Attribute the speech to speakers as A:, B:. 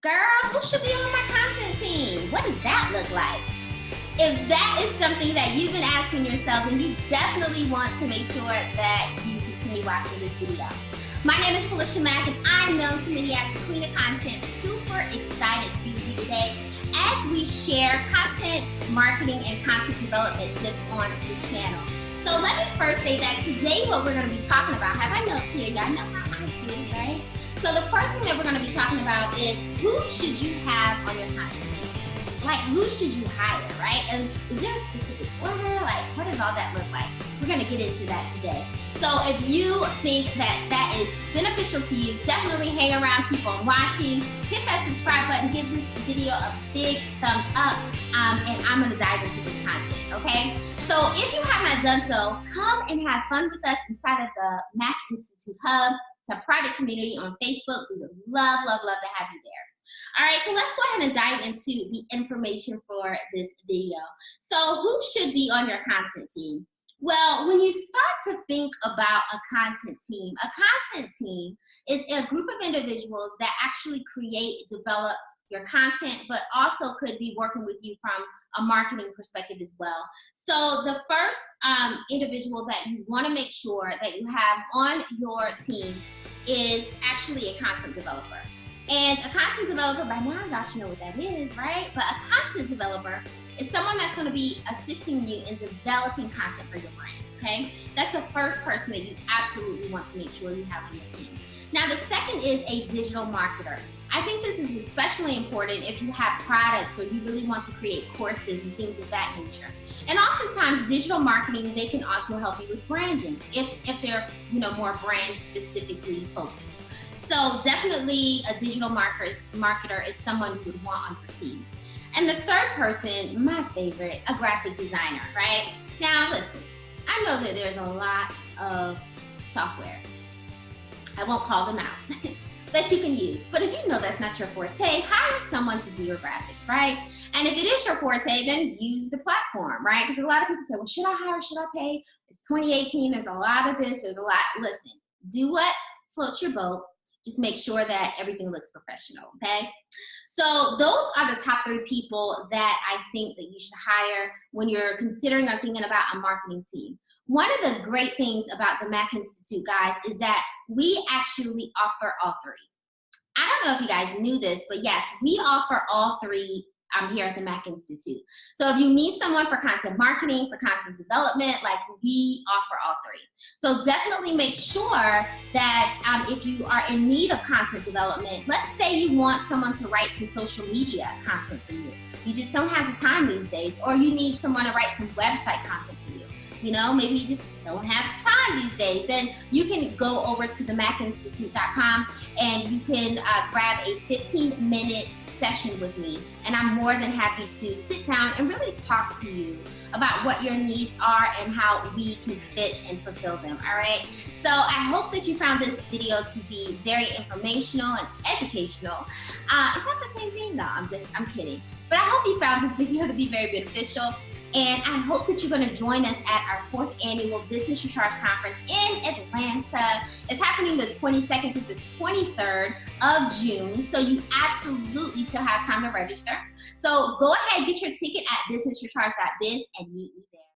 A: Girl, who should be on my content team? What does that look like? If that is something that you've been asking yourself, then you definitely want to make sure that you continue watching this video. My name is Philisha Mack, and I'm known to many as the Queen of Content. Super excited to be with you today as we share content marketing and content development tips on this channel. So let me first say that today what we're going to be talking about, have I notes here? Y'all know how I do, right? So the first thing that we're going to be talking about is who should you have on your content team? Like, who should you hire, right? And is there a specific order? Like, what does all that look like? We're going to get into that today. So if you think that that is beneficial to you, definitely hang around, keep on watching, hit that subscribe button, give this video a big thumbs up, and I'm going to dive into this content, okay? So if you have not done so, come and have fun with us inside of the Mack Institute Hub. It's a private community on Facebook. We would love, love, love to have you there. All right, so let's go ahead and dive into the information for this video. So who should be on your content team? Well, when you start to think about a content team is a group of individuals that actually create, develop your content, but also could be working with you from a marketing perspective as well. So the first individual that you want to make sure that you have on your team is actually a content developer. And a content developer, by now y'all should know what that is, right? But a content developer is someone that's going to be assisting you in developing content for your brand, okay? That's the first person that you absolutely want to make sure you have on your team. Now, the second is a digital marketer. I think this is especially important if you have products or you really want to create courses and things of that nature. And oftentimes, digital marketing, they can also help you with branding if they're, more brand specifically focused. So definitely a digital marketer is someone you would want on your team. And the third person, my favorite, a graphic designer, right? Now listen, I know that there's a lot of software, I won't call them out, that you can use. But if you know that's not your forte, hire someone to do your graphics, right? And if it is your forte, then use the platform, right? Because a lot of people say, well, should I hire, should I pay? It's 2018, there's a lot of this, there's a lot. Listen, do what floats your boat. Just make sure that everything looks professional, okay? So those are the top 3 people that I think that you should hire when you're considering or thinking about a marketing team. One of the great things about the Mack Institute, guys, is that we actually offer all 3. I don't know if you guys knew this, but yes, we offer all 3 here at the Mack Institute. So if you need someone for content marketing, for content development, like we offer all 3. So definitely make sure that if you are in need of content development, let's say you want someone to write some social media content for you. You just don't have the time these days, or you need someone to write some website content for you. Maybe you just don't have time these days. Then you can go over to the mackinstitute.com and you can grab a 15-minute session with me, and I'm more than happy to sit down and really talk to you about what your needs are and how we can fit and fulfill them, all right? So I hope that you found this video to be very informational and educational. It's not the same thing though, I'm kidding. But I hope you found this video to be very beneficial, and I hope that you're going to join us at our 4th annual Business Recharge Conference in Atlanta. It's happening the 22nd through the 23rd of June, so you absolutely still have time to register. So go ahead, get your ticket at businessrecharge.biz and meet me there.